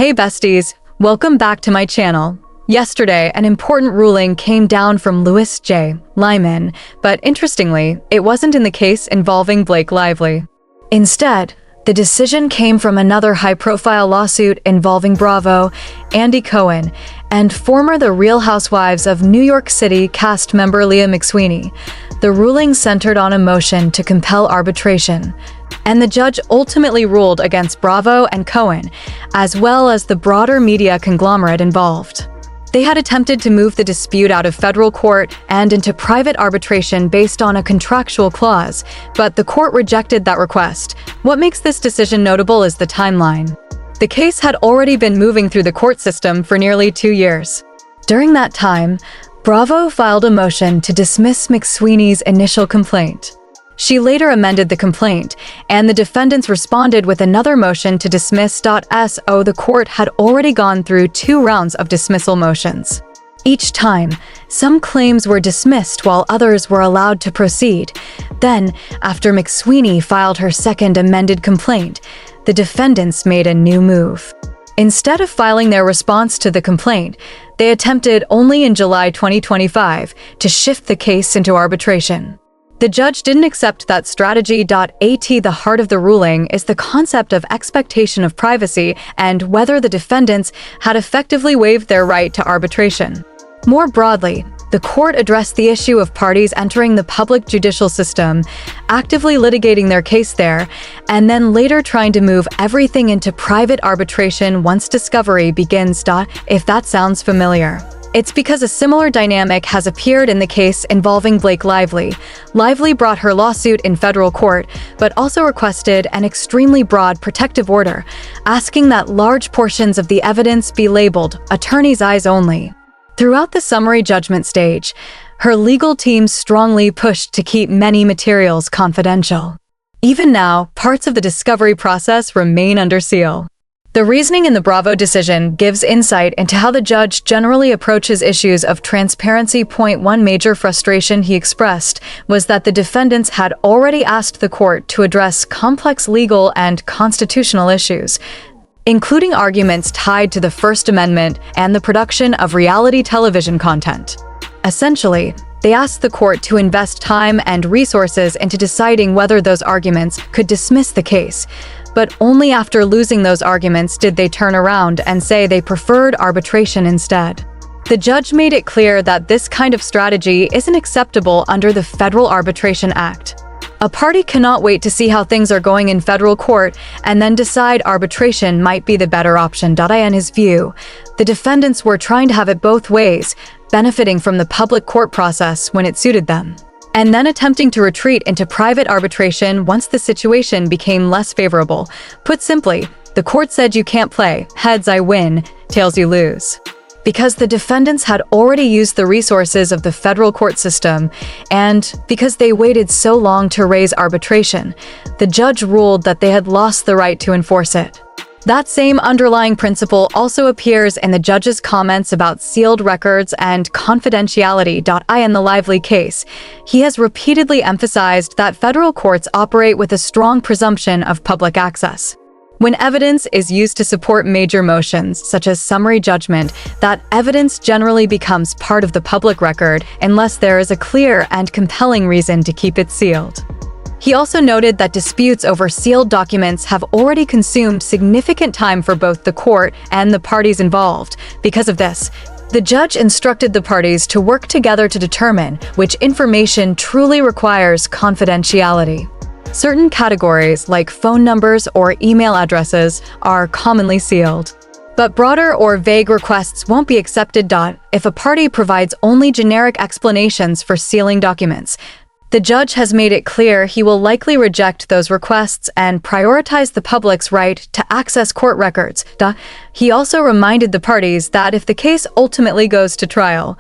Hey besties, welcome back to my channel. Yesterday, an important ruling came down from Louis J. Liman, but interestingly, it wasn't in the case involving Blake Lively. Instead, the decision came from another high-profile lawsuit involving Bravo, Andy Cohen, and former The Real Housewives of New York City cast member Leah McSweeney. The ruling centered on a motion to compel arbitration, and the judge ultimately ruled against Bravo and Cohen, as well as the broader media conglomerate involved. They had attempted to move the dispute out of federal court and into private arbitration based on a contractual clause, but the court rejected that request. What makes this decision notable is the timeline. The case had already been moving through the court system for nearly 2 years. During that time, Bravo filed a motion to dismiss McSweeney's initial complaint. She later amended the complaint, and the defendants responded with another motion to dismiss. So the court had already gone through 2 rounds of dismissal motions. Each time, some claims were dismissed while others were allowed to proceed. Then, after McSweeney filed her second amended complaint, the defendants made a new move. Instead of filing their response to the complaint, they attempted only in July 2025 to shift the case into arbitration. The judge didn't accept that strategy. The heart of the ruling is the concept of expectation of privacy and whether the defendants had effectively waived their right to arbitration. More broadly, the court addressed the issue of parties entering the public judicial system, actively litigating their case there, and then later trying to move everything into private arbitration once discovery begins. If that sounds familiar, it's because a similar dynamic has appeared in the case involving Blake Lively. Lively brought her lawsuit in federal court, but also requested an extremely broad protective order, asking that large portions of the evidence be labeled "attorney's eyes only." Throughout the summary judgment stage, her legal team strongly pushed to keep many materials confidential. Even now, parts of the discovery process remain under seal. The reasoning in the Bravo decision gives insight into how the judge generally approaches issues of transparency. One major frustration he expressed was that the defendants had already asked the court to address complex legal and constitutional issues, including arguments tied to the First Amendment and the production of reality television content. Essentially, they asked the court to invest time and resources into deciding whether those arguments could dismiss the case. But only after losing those arguments did they turn around and say they preferred arbitration instead. The judge made it clear that this kind of strategy isn't acceptable under the Federal Arbitration Act. A party cannot wait to see how things are going in federal court and then decide arbitration might be the better option. In his view, the defendants were trying to have it both ways, benefiting from the public court process when it suited them, and then attempting to retreat into private arbitration once the situation became less favorable. Put simply, the court said you can't play heads I win, tails you lose. Because the defendants had already used the resources of the federal court system, and because they waited so long to raise arbitration, the judge ruled that they had lost the right to enforce it. That same underlying principle also appears in the judge's comments about sealed records and confidentiality. In the Lively case, he has repeatedly emphasized that federal courts operate with a strong presumption of public access. When evidence is used to support major motions, such as summary judgment, that evidence generally becomes part of the public record unless there is a clear and compelling reason to keep it sealed. He also noted that disputes over sealed documents have already consumed significant time for both the court and the parties involved. Because of this, the judge instructed the parties to work together to determine which information truly requires confidentiality. Certain categories, like phone numbers or email addresses, are commonly sealed. But broader or vague requests won't be accepted. If a party provides only generic explanations for sealing documents, the judge has made it clear he will likely reject those requests and prioritize the public's right to access court records. He also reminded the parties that if the case ultimately goes to trial,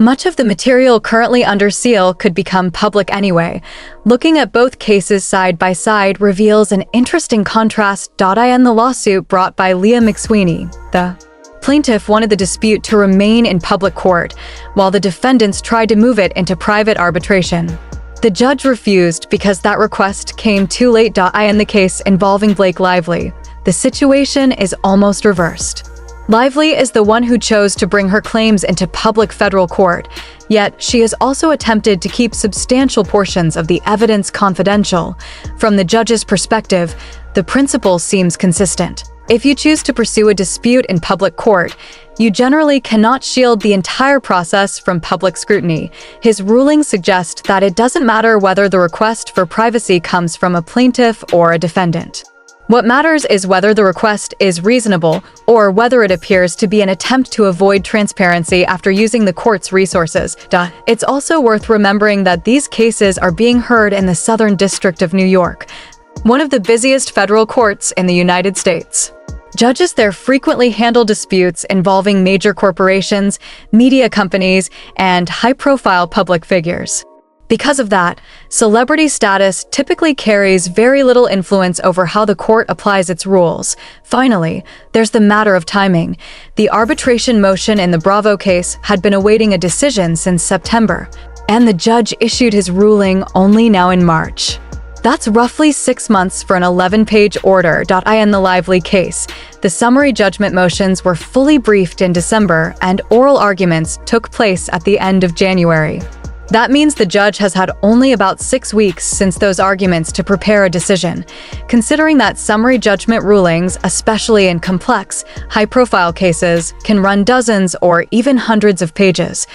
much of the material currently under seal could become public anyway. Looking at both cases side by side reveals an interesting contrast. In the lawsuit brought by Leah McSweeney, the plaintiff wanted the dispute to remain in public court, while the defendants tried to move it into private arbitration. The judge refused because that request came too late. In the case involving Blake Lively, the situation is almost reversed. Lively is the one who chose to bring her claims into public federal court, yet she has also attempted to keep substantial portions of the evidence confidential. From the judge's perspective, the principle seems consistent. If you choose to pursue a dispute in public court, you generally cannot shield the entire process from public scrutiny. His rulings suggest that it doesn't matter whether the request for privacy comes from a plaintiff or a defendant. What matters is whether the request is reasonable or whether it appears to be an attempt to avoid transparency after using the court's resources. It's also worth remembering that these cases are being heard in the Southern District of New York, one of the busiest federal courts in the United States. Judges there frequently handle disputes involving major corporations, media companies, and high-profile public figures. Because of that, celebrity status typically carries very little influence over how the court applies its rules. Finally, there's the matter of timing. The arbitration motion in the Bravo case had been awaiting a decision since September, and the judge issued his ruling only now in March. That's roughly 6 months for an 11-page order. In the Lively case, the summary judgment motions were fully briefed in December, and oral arguments took place at the end of January. That means the judge has had only about 6 weeks since those arguments to prepare a decision. Considering that summary judgment rulings, especially in complex, high-profile cases, can run dozens or even hundreds of pages,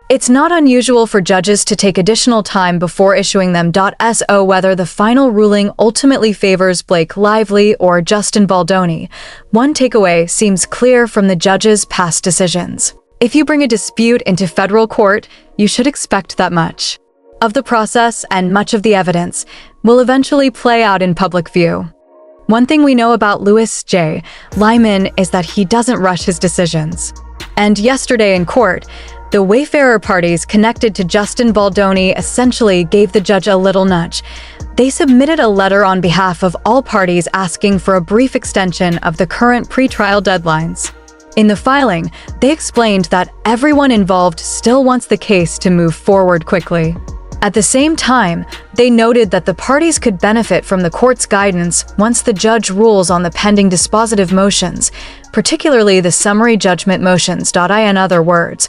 it's not unusual for judges to take additional time before issuing them. So whether the final ruling ultimately favors Blake Lively or Justin Baldoni, one takeaway seems clear from the judge's past decisions. If you bring a dispute into federal court, you should expect that much of the process and much of the evidence will eventually play out in public view. One thing we know about Louis J. Liman is that he doesn't rush his decisions. And yesterday in court, the Wayfarer parties connected to Justin Baldoni essentially gave the judge a little nudge. They submitted a letter on behalf of all parties asking for a brief extension of the current pretrial deadlines. In the filing, they explained that everyone involved still wants the case to move forward quickly. At the same time, they noted that the parties could benefit from the court's guidance once the judge rules on the pending dispositive motions, particularly the summary judgment motions. In other words,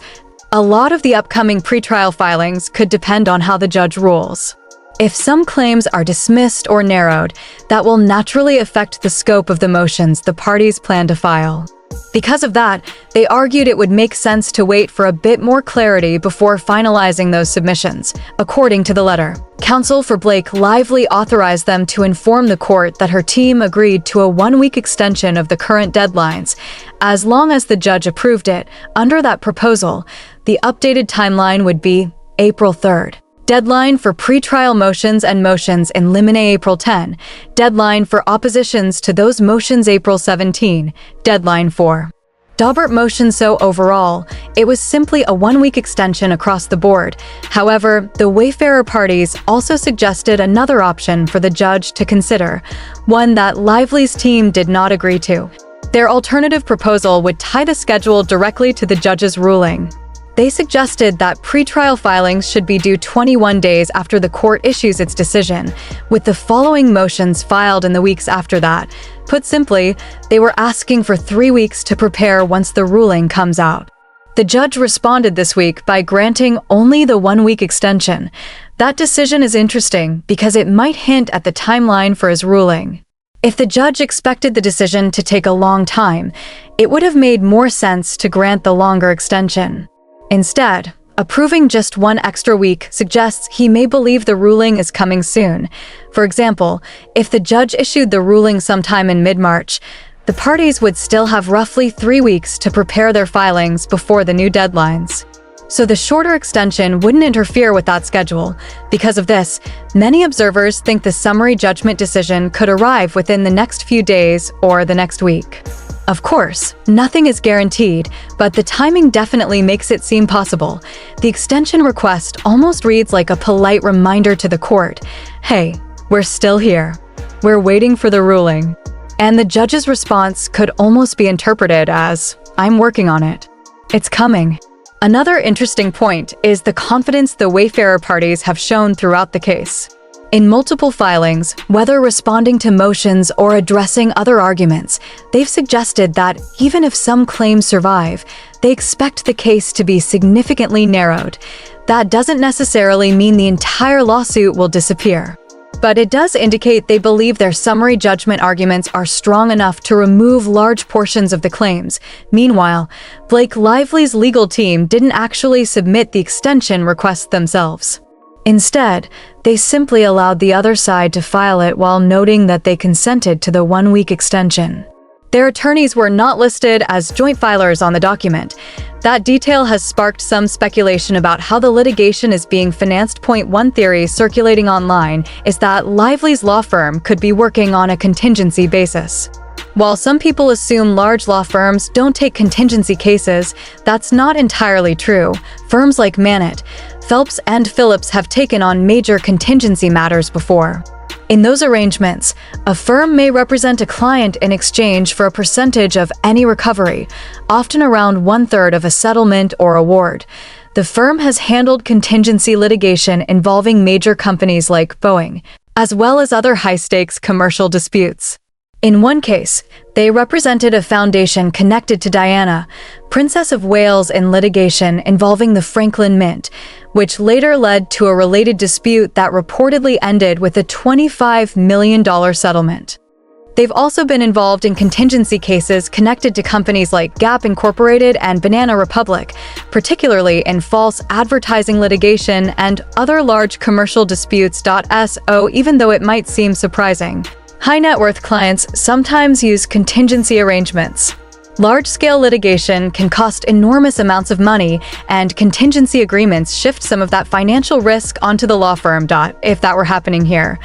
a lot of the upcoming pretrial filings could depend on how the judge rules. If some claims are dismissed or narrowed, that will naturally affect the scope of the motions the parties plan to file. Because of that, they argued it would make sense to wait for a bit more clarity before finalizing those submissions. According to the letter, counsel for Blake Lively authorized them to inform the court that her team agreed to a 1-week extension of the current deadlines. As long as the judge approved it, under that proposal, the updated timeline would be April 3rd. Deadline for pretrial motions and motions in limine April 10. Deadline for oppositions to those motions April 17. Deadline for Daubert motion. So overall, it was simply a 1-week extension across the board. However, the Wayfarer parties also suggested another option for the judge to consider, one that Lively's team did not agree to. Their alternative proposal would tie the schedule directly to the judge's ruling. They suggested that pretrial filings should be due 21 days after the court issues its decision, with the following motions filed in the weeks after that. Put simply, they were asking for 3 weeks to prepare once the ruling comes out. The judge responded this week by granting only the 1-week extension. That decision is interesting because it might hint at the timeline for his ruling. If the judge expected the decision to take a long time, it would have made more sense to grant the longer extension. Instead, approving just 1 extra week suggests he may believe the ruling is coming soon. For example, if the judge issued the ruling sometime in mid-March, the parties would still have roughly 3 weeks to prepare their filings before the new deadlines. So the shorter extension wouldn't interfere with that schedule. Because of this, many observers think the summary judgment decision could arrive within the next few days or the next week. Of course, nothing is guaranteed, but the timing definitely makes it seem possible. The extension request almost reads like a polite reminder to the court. Hey, we're still here. We're waiting for the ruling. And the judge's response could almost be interpreted as, I'm working on it. It's coming. Another interesting point is the confidence the Wayfarer parties have shown throughout the case. In multiple filings, whether responding to motions or addressing other arguments, they've suggested that even if some claims survive, they expect the case to be significantly narrowed. That doesn't necessarily mean the entire lawsuit will disappear. But it does indicate they believe their summary judgment arguments are strong enough to remove large portions of the claims. Meanwhile, Blake Lively's legal team didn't actually submit the extension request themselves. Instead, they simply allowed the other side to file it while noting that they consented to the 1-week extension. Their attorneys were not listed as joint filers on the document. That detail has sparked some speculation about how the litigation is being financed. One theory circulating online is that Lively's law firm could be working on a contingency basis. While some people assume large law firms don't take contingency cases, that's not entirely true. Firms like Mannett, Phelps, and Phillips have taken on major contingency matters before. In those arrangements, a firm may represent a client in exchange for a percentage of any recovery, often around 1/3 of a settlement or award. The firm has handled contingency litigation involving major companies like Boeing, as well as other high-stakes commercial disputes. In one case, they represented a foundation connected to Diana, Princess of Wales, in litigation involving the Franklin Mint, which later led to a related dispute that reportedly ended with a $25 million settlement. They've also been involved in contingency cases connected to companies like Gap Incorporated and Banana Republic, particularly in false advertising litigation and other large commercial disputes. Even though it might seem surprising, high-net-worth clients sometimes use contingency arrangements. Large-scale litigation can cost enormous amounts of money, and contingency agreements shift some of that financial risk onto the law firm. If that were happening here,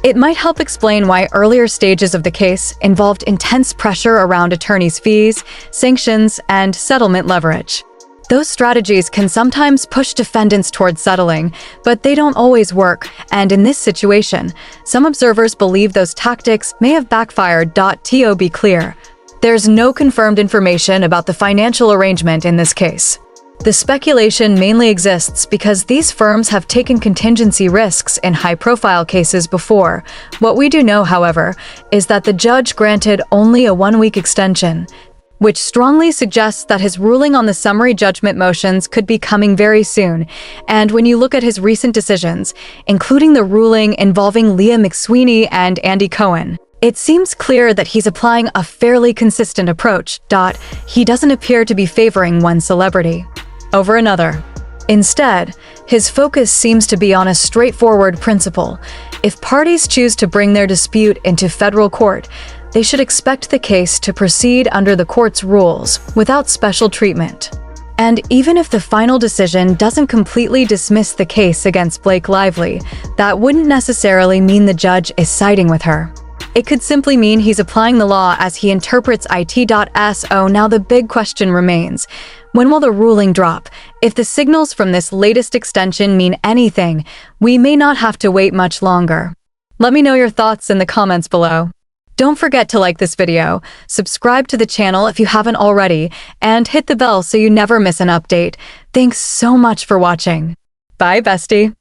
it might help explain why earlier stages of the case involved intense pressure around attorneys' fees, sanctions, and settlement leverage. Those strategies can sometimes push defendants towards settling, but they don't always work, and in this situation, some observers believe those tactics may have backfired. To be clear, there's no confirmed information about the financial arrangement in this case. The speculation mainly exists because these firms have taken contingency risks in high-profile cases before. What we do know, however, is that the judge granted only a 1-week extension, which strongly suggests that his ruling on the summary judgment motions could be coming very soon. And when you look at his recent decisions, including the ruling involving Leah McSweeney and Andy Cohen, it seems clear that he's applying a fairly consistent approach. He doesn't appear to be favoring one celebrity over another. Instead, his focus seems to be on a straightforward principle. If parties choose to bring their dispute into federal court, they should expect the case to proceed under the court's rules, without special treatment. And even if the final decision doesn't completely dismiss the case against Blake Lively, that wouldn't necessarily mean the judge is siding with her. It could simply mean he's applying the law as he interprets it. Now the big question remains: when will the ruling drop? If the signals from this latest extension mean anything, we may not have to wait much longer. Let me know your thoughts in the comments below. Don't forget to like this video, subscribe to the channel if you haven't already, and hit the bell so you never miss an update. Thanks so much for watching. Bye, bestie.